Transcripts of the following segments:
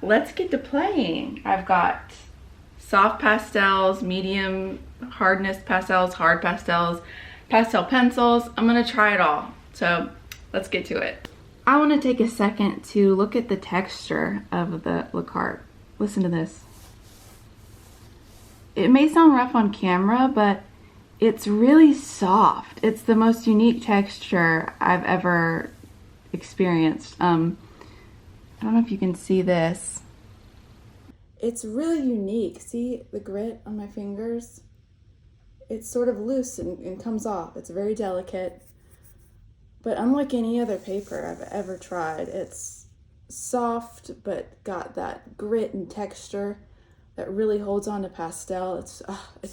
let's get to playing. I've got soft pastels, medium hardness pastels, hard pastels, pastel pencils. I'm gonna try it all. So let's get to it. I wanna take a second to look at the texture of the Carte. Listen to this. It may sound rough on camera, but it's really soft. It's the most unique texture I've ever experienced. I don't know if you can see this. It's really unique. See the grit on my fingers? It's sort of loose and comes off. It's very delicate. But unlike any other paper I've ever tried, it's soft but got that grit and texture that really holds on to pastel. It's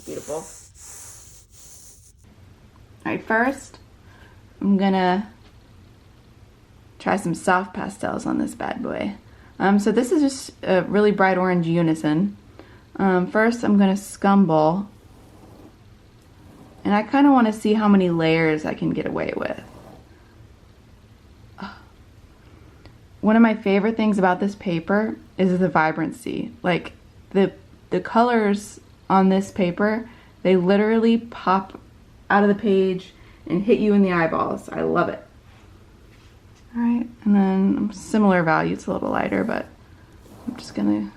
beautiful. All right, first I'm gonna try some soft pastels on this bad boy. So this is just a really bright orange Unison. First I'm gonna scumble, and I kind of want to see how many layers I can get away with. One of my favorite things about this paper is the vibrancy. Like the colors on this paper, they literally pop out of the page and hit you in the eyeballs. I love it. All right, and then similar value, it's a little lighter, but I'm just gonna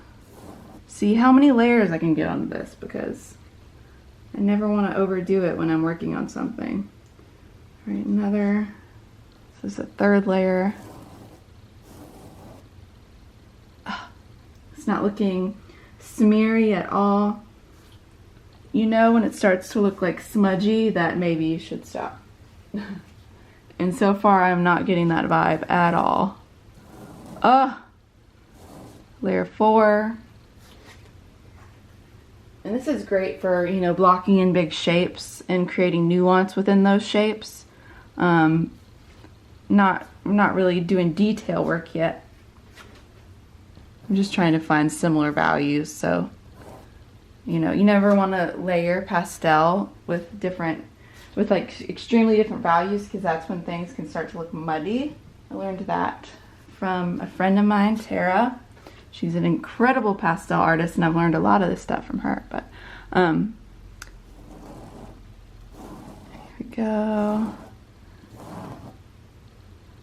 see how many layers I can get on this, because I never want to overdo it when I'm working on something. All right, another, this is a third layer. It's not looking smeary at all. You know when it starts to look like smudgy, that maybe you should stop. And so far I'm not getting that vibe at all. Layer 4. And this is great for, you know, blocking in big shapes and creating nuance within those shapes. Not really doing detail work yet. I'm just trying to find similar values, so you know, you never want to layer pastel with like extremely different values, because that's when things can start to look muddy. I learned that from a friend of mine, Tara. She's an incredible pastel artist, and I've learned a lot of this stuff from her. But here we go.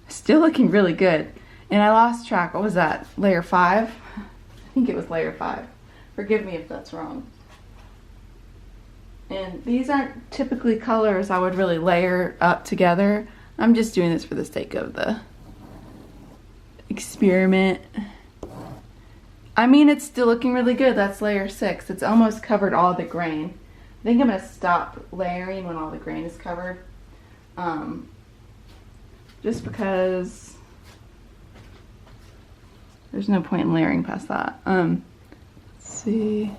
Still looking really good. And I lost track. What was that? Layer 5? I think it was layer 5. Forgive me if that's wrong. And these aren't typically colors I would really layer up together. I'm just doing this for the sake of the experiment. I mean, it's still looking really good. That's layer 6. It's almost covered all the grain. I think I'm gonna stop layering when all the grain is covered. Just because there's no point in layering past that. Let's see.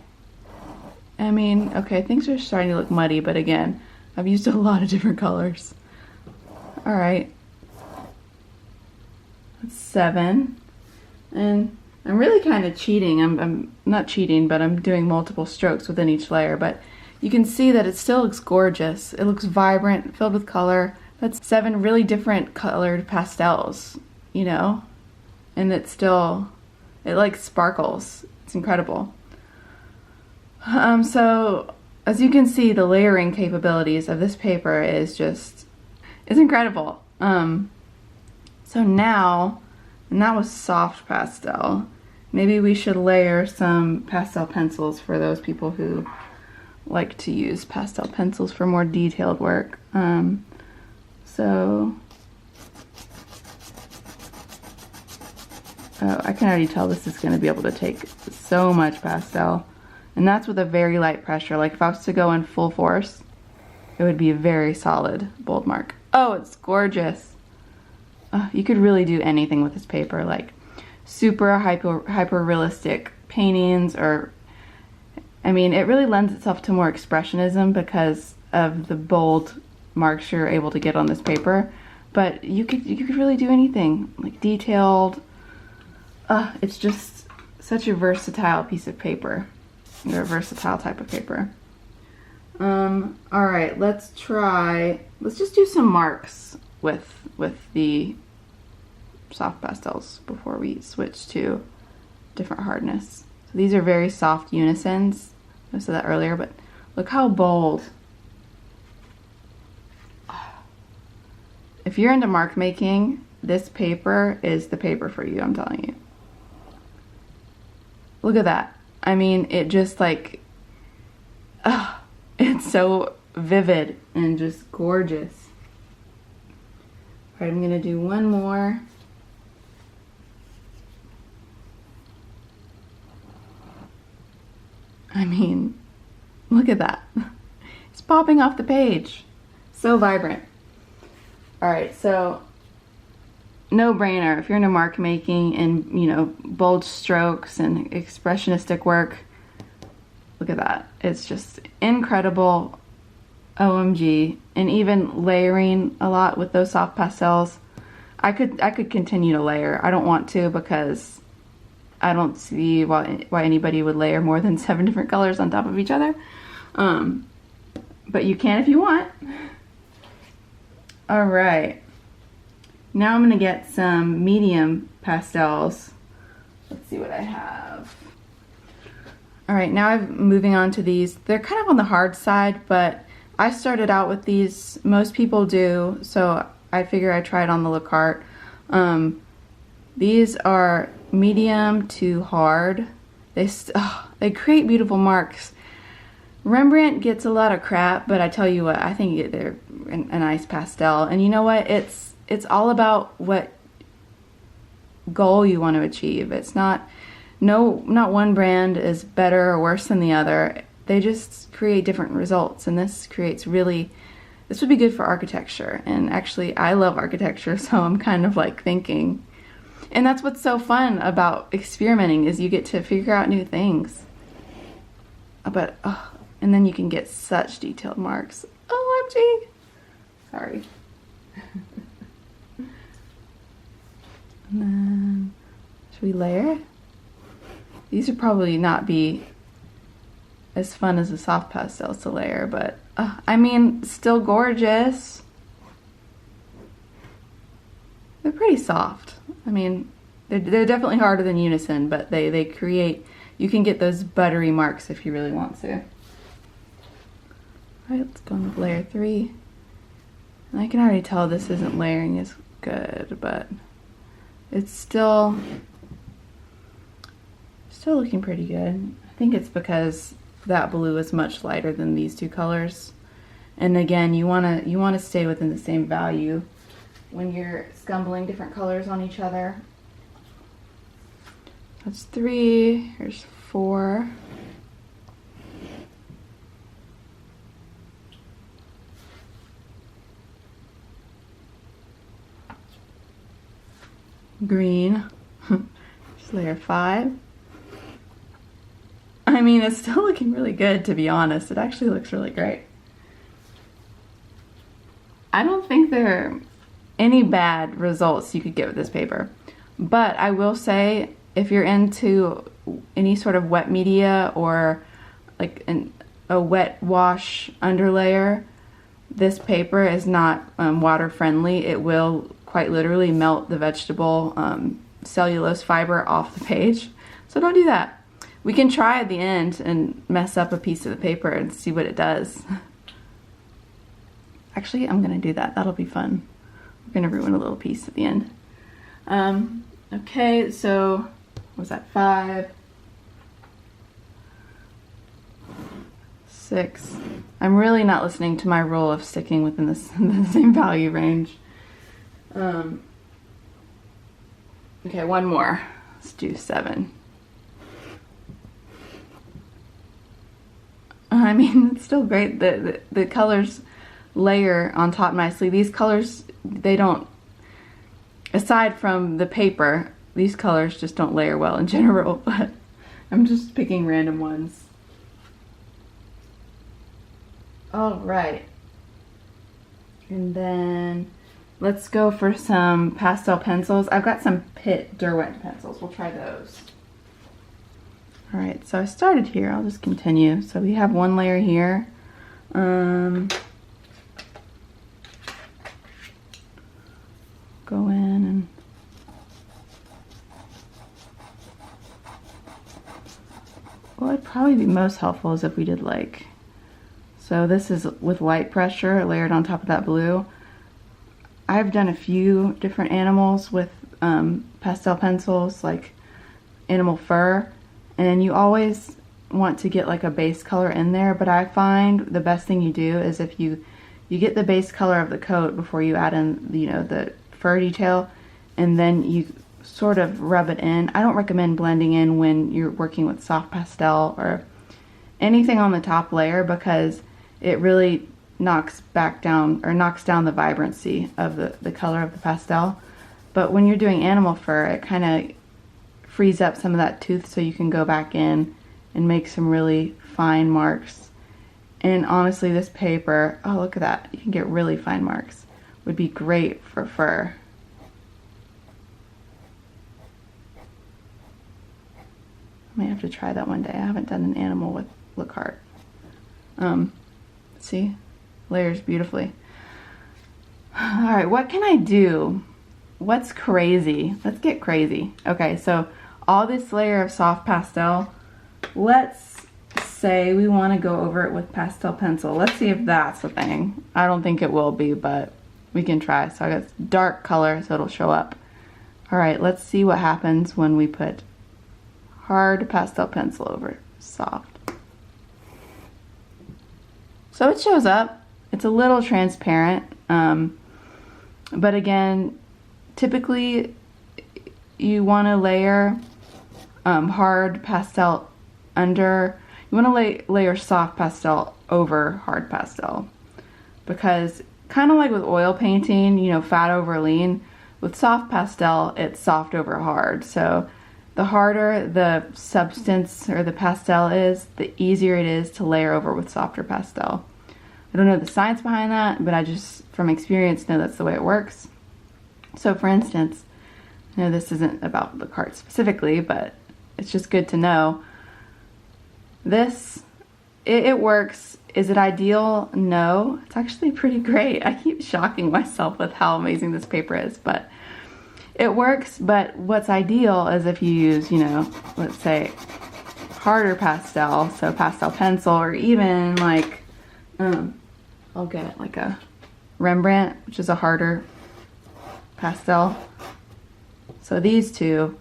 I mean, okay, things are starting to look muddy, but again, I've used a lot of different colors. All right. That's 7. And I'm really kind of cheating. I'm not cheating, but I'm doing multiple strokes within each layer, but you can see that it still looks gorgeous. It looks vibrant, filled with color. That's 7 really different colored pastels, you know? And it like sparkles. It's incredible. So as you can see, the layering capabilities of this paper is it's incredible. So now, and that was soft pastel, maybe we should layer some pastel pencils for those people who like to use pastel pencils for more detailed work. I can already tell this is going to be able to take so much pastel, and that's with a very light pressure. Like if I was to go in full force, it would be a very solid bold mark. Oh, it's gorgeous. You could really do anything with this paper, like super hyper realistic paintings, or I mean, it really lends itself to more expressionism because of the bold marks you're able to get on this paper. But you could really do anything, like detailed. It's just such a versatile piece of paper, or a versatile type of paper. All right, let's just do some marks with the soft pastels before we switch to different hardness. So these are very soft Unisons. I said that earlier, but look how bold. If you're into mark making, this paper is the paper for you, I'm telling you. Look at that. I mean, it just like, it's so vivid and just gorgeous. All right, I'm gonna do one more. I mean, look at that. It's popping off the page. So vibrant. All right, so no brainer. If you're into mark making and, you know, bold strokes and expressionistic work, look at that. It's just incredible. OMG. And even layering a lot with those soft pastels. I could continue to layer. I don't want to because I don't see why anybody would layer more than 7 different colors on top of each other. But you can if you want. All right. Now I'm gonna get some medium pastels. Let's see what I have. All right, now I'm moving on to these. They're kind of on the hard side, but I started out with these. Most people do, so I figure I tried on the Carte. These are medium to hard. They create beautiful marks. Rembrandt gets a lot of crap, but I tell you what, I think they're a nice pastel. And you know what? It's all about what goal you want to achieve. It's not one brand is better or worse than the other. They just create different results, and this would be good for architecture. And actually, I love architecture, so I'm kind of like thinking. And that's what's so fun about experimenting, is you get to figure out new things. But, and then you can get such detailed marks. OMG! Sorry. And then, should we layer? These would probably not be as fun as the soft pastels to layer, but, I mean, still gorgeous. They're pretty soft. I mean, they're definitely harder than Unison, but they create, you can get those buttery marks if you really want to. All right, let's go on with layer 3. And I can already tell this isn't layering as good, but it's still looking pretty good. I think it's because that blue is much lighter than these two colors. And again, you wanna stay within the same value when you're scumbling different colors on each other. That's 3, here's 4. Green, just layer 5. I mean, it's still looking really good, to be honest. It actually looks really great. I don't think there are any bad results you could get with this paper, but I will say, if you're into any sort of wet media or like a wet wash underlayer, this paper is not water friendly. It will quite literally melt the vegetable cellulose fiber off the page, so don't do that. We can try at the end and mess up a piece of the paper and see what it does. Actually, I'm gonna do that. That'll be fun. We're gonna ruin a little piece at the end. Okay, so what was that, 5, 6. I'm really not listening to my rule of sticking within the same value range. Okay, one more. Let's do 7. I mean, it's still great. The colors layer on top nicely. These colors, they don't, aside from the paper, these colors just don't layer well in general, but I'm just picking random ones. All right. And then let's go for some pastel pencils. I've got some Pitt Derwent pencils. We'll try those. All right, so I started here. I'll just continue. So we have one layer here. Go in and what would probably be most helpful is if we did like, so this is with light pressure layered on top of that blue. I've done a few different animals with pastel pencils, like animal fur, and you always want to get like a base color in there, but I find the best thing you do is if you get the base color of the coat before you add in, you know, the fur detail, and then you sort of rub it in. I don't recommend blending in when you're working with soft pastel or anything on the top layer, because it really knocks down the vibrancy of the color of the pastel. But when you're doing animal fur, it kind of frees up some of that tooth so you can go back in and make some really fine marks. And honestly, this paper, oh look at that, you can get really fine marks. Would be great for fur. I might have to try that one day. I haven't done an animal with Carte. See? Layers beautifully. Alright, what can I do? What's crazy? Let's get crazy. Okay, so all this layer of soft pastel, let's say we want to go over it with pastel pencil. Let's see if that's a thing. I don't think it will be, but we can try. So I got dark color so it'll show up. Alright, let's see what happens when we put hard pastel pencil over soft. So it shows up. It's a little transparent, but again, typically you want to layer hard pastel under, you want to layer soft pastel over hard pastel, because kind of like with oil painting, you know, fat over lean, with soft pastel it's soft over hard. So the harder the substance or the pastel is, the easier it is to layer over with softer pastel. I don't know the science behind that, but I just, from experience, know that's the way it works. So for instance, I know this isn't about the Carte specifically, but it's just good to know. This, it works. Is it ideal? No. It's actually pretty great. I keep shocking myself with how amazing this paper is, but it works. But what's ideal is if you use, you know, let's say harder pastel, so pastel pencil, or even like, I'll get like a Rembrandt, which is a harder pastel. So these two,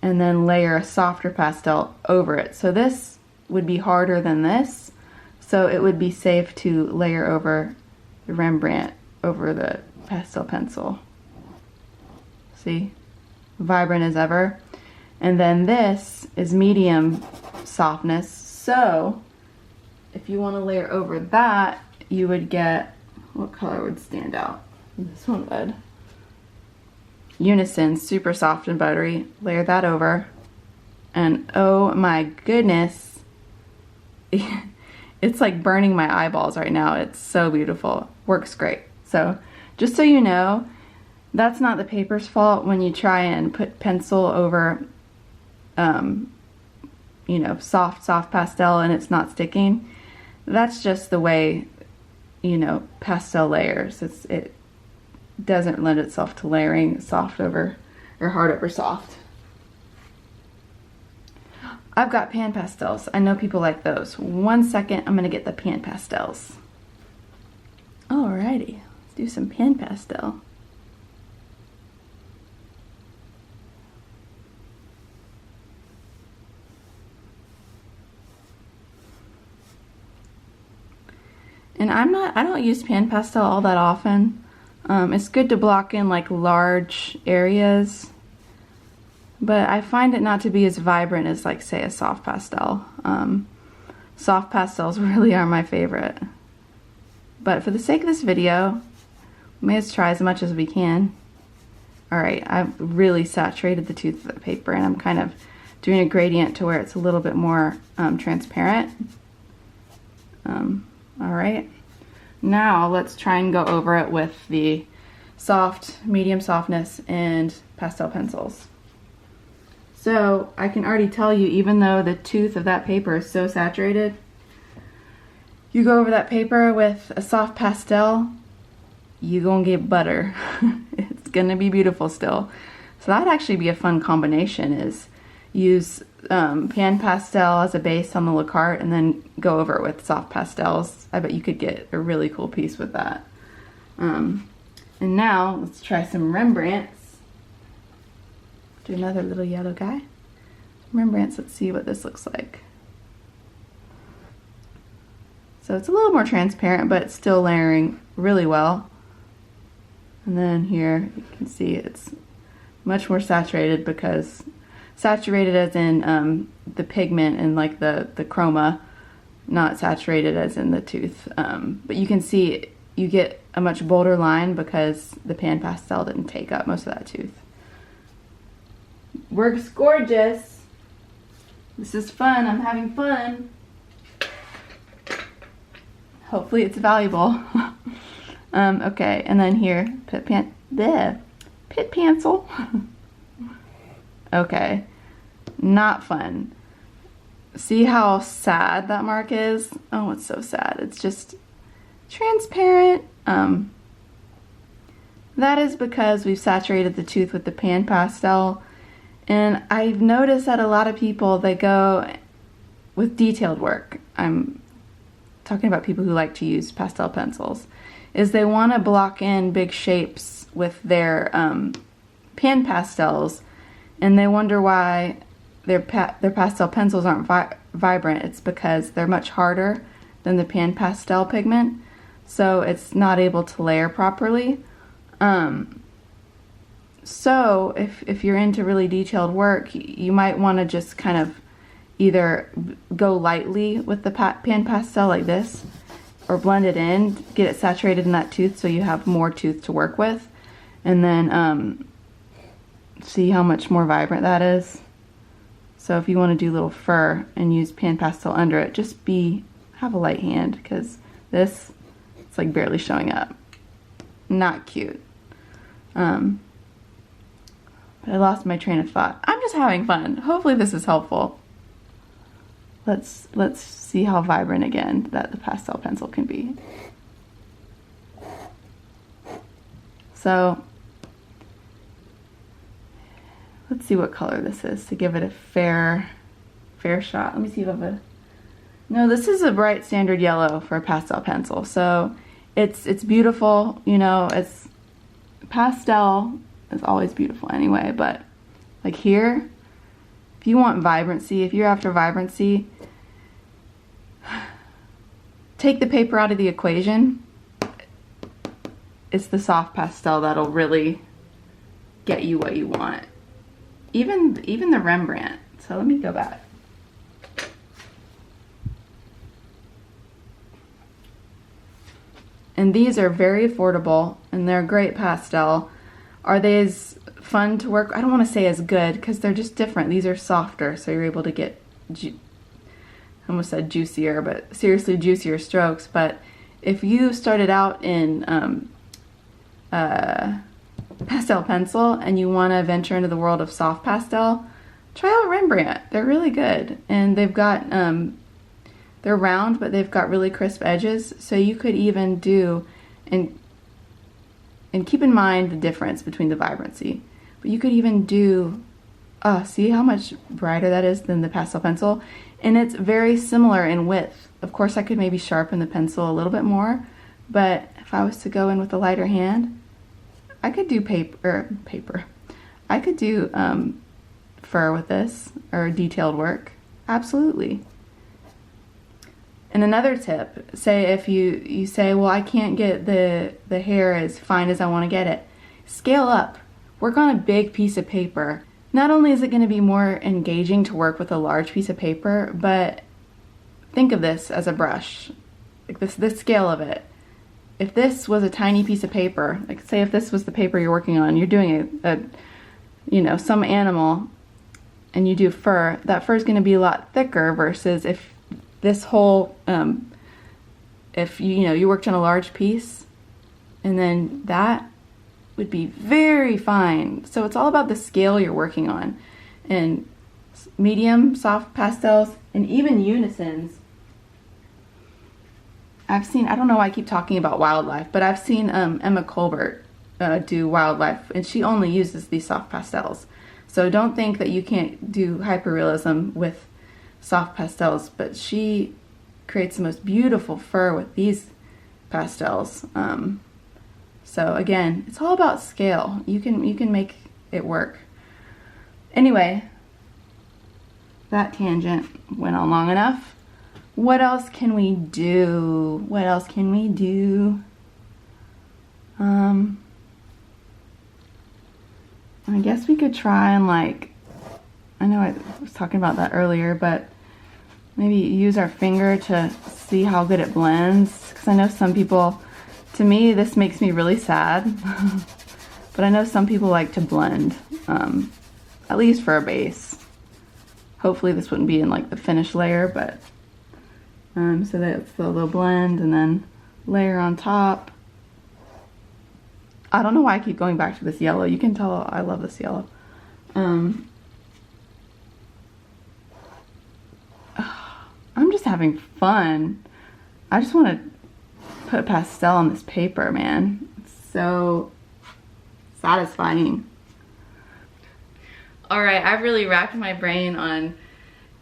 and then layer a softer pastel over it. So this would be harder than this, so it would be safe to layer over the Rembrandt over the pastel pencil. See? Vibrant as ever. And then this is medium softness, so if you want to layer over that, you would get, what color would stand out? This one would. Unison, super soft and buttery. Layer that over. And oh my goodness, it's like burning my eyeballs right now. It's so beautiful. Works great. So just so you know, that's not the paper's fault when you try and put pencil over, you know, soft pastel and it's not sticking. That's just the way, you know, pastel layers. It doesn't lend itself to layering soft over or hard over soft. I've got pan pastels. I know people like those. 1 second, I'm gonna get the pan pastels. Alrighty, let's do some pan pastel. And I don't use pan pastel all that often. It's good to block in like large areas, but I find it not to be as vibrant as like say a soft pastel. Soft pastels really are my favorite. But for the sake of this video, we may just try as much as we can. Alright, I've really saturated the tooth of the paper and I'm kind of doing a gradient to where it's a little bit more transparent. Alright, now let's try and go over it with the soft, medium softness, and pastel pencils. So I can already tell you, even though the tooth of that paper is so saturated, you go over that paper with a soft pastel, you're gonna get butter. It's gonna be beautiful still. So that'd actually be a fun combination, is use pan pastel as a base on the Carte and then go over it with soft pastels. I bet you could get a really cool piece with that. And now let's try some Rembrandts. Do another little yellow guy. Rembrandts, let's see what this looks like. So it's a little more transparent, but it's still layering really well. And then here you can see it's much more saturated, because saturated as in the pigment and like the chroma, not saturated as in the tooth. But you can see you get a much bolder line because the pan pastel didn't take up most of that tooth. Works gorgeous. This is fun. I'm having fun. Hopefully it's valuable. Okay, and then here, Pitt Pencil. Okay, not fun. See how sad that mark is? Oh, it's so sad. It's just transparent. That is because we've saturated the tooth with the pan pastel. And I've noticed that a lot of people, they go with detailed work. I'm talking about people who like to use pastel pencils. Is they want to block in big shapes with their pan pastels, and they wonder why their pastel pencils aren't vibrant. It's because they're much harder than the pan pastel pigment, so it's not able to layer properly. So if you're into really detailed work, you might want to just kind of either go lightly with the pan pastel like this, or blend it in, get it saturated in that tooth so you have more tooth to work with, and then see how much more vibrant that is. So if you want to do little fur and use pan pastel under it, just have a light hand, because this, it's like barely showing up. Not cute. But I lost my train of thought. I'm just having fun. Hopefully this is helpful. Let's see how vibrant again that the pastel pencil can be. So let's see what color this is to give it a fair shot. Let me see if I have no, this is a bright standard yellow for a pastel pencil. So it's beautiful, you know, it's pastel is always beautiful anyway, but like here, if you want vibrancy, if you're after vibrancy, take the paper out of the equation. It's the soft pastel that'll really get you what you want. Even the Rembrandt. So let me go back. And these are very affordable, and they're great pastel. Are they as fun to work? I don't want to say as good, because they're just different. These are softer, so you're able to get, I almost said juicier, but seriously juicier strokes. But if you started out in pastel pencil and you want to venture into the world of soft pastel, try out Rembrandt. They're really good, and they've got they're round, but they've got really crisp edges, so you could even do, and keep in mind the difference between the vibrancy, but you could even do, see how much brighter that is than the pastel pencil, and it's very similar in width. Of course, I could maybe sharpen the pencil a little bit more, but if I was to go in with a lighter hand, I could do paper. I could do fur with this, or detailed work. Absolutely. And another tip, say if you say, well, I can't get the hair as fine as I want to get it, scale up. Work on a big piece of paper. Not only is it going to be more engaging to work with a large piece of paper, but think of this as a brush. Like this scale of it. If this was a tiny piece of paper, like say if this was the paper you're working on, you're doing some animal, and you do fur, that fur is going to be a lot thicker versus if this whole, if you worked on a large piece, and then that would be very fine. So it's all about the scale you're working on. And medium, soft pastels, and even unisons. I've seen, I don't know why I keep talking about wildlife, but I've seen Emma Colbert do wildlife, and she only uses these soft pastels. So don't think that you can't do hyperrealism with soft pastels, but she creates the most beautiful fur with these pastels. So again, it's all about scale. You can make it work. Anyway, that tangent went on long enough. What else can we do? What else can we do? I guess we could try and like, I know I was talking about that earlier, but maybe use our finger to see how good it blends. Because I know some people, to me, this makes me really sad. But I know some people like to blend, at least for a base. Hopefully this wouldn't be in like the finished layer, but so that's the little blend and then layer on top. I don't know why I keep going back to this yellow. You can tell I love this yellow. I'm just having fun. I just want to put pastel on this paper, man. It's so satisfying. Alright, I've really racked my brain on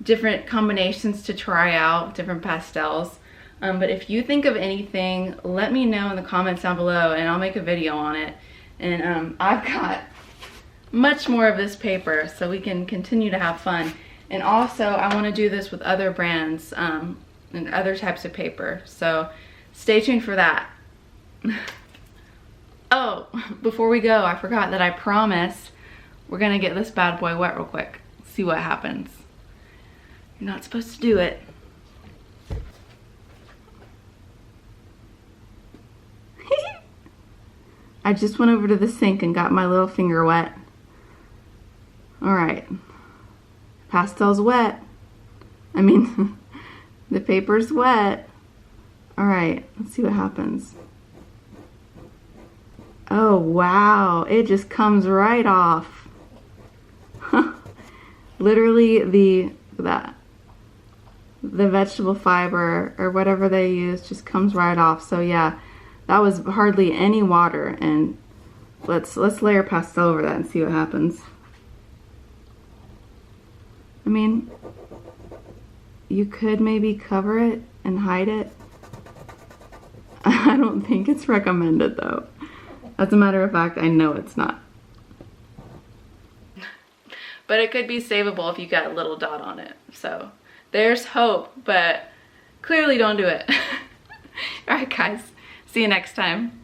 different combinations to try out, different pastels. But if you think of anything, let me know in the comments down below and I'll make a video on it. And I've got much more of this paper so we can continue to have fun. And also I want to do this with other brands and other types of paper. So stay tuned for that. Oh, before we go, I forgot that I promised we're going to get this bad boy wet real quick. See what happens. You're not supposed to do it. I just went over to the sink and got my little finger wet. Alright. Pastel's wet. I mean, the paper's wet. Alright, let's see what happens. Oh, wow. It just comes right off. Literally the vegetable fiber or whatever they use just comes right off. So yeah, that was hardly any water, and let's layer pastel over that and see what happens. I mean, you could maybe cover it and hide it. I don't think it's recommended though. As a matter of fact, I know it's not. But it could be savable if you got a little dot on it. So there's hope, but clearly don't do it. Alright guys, see you next time.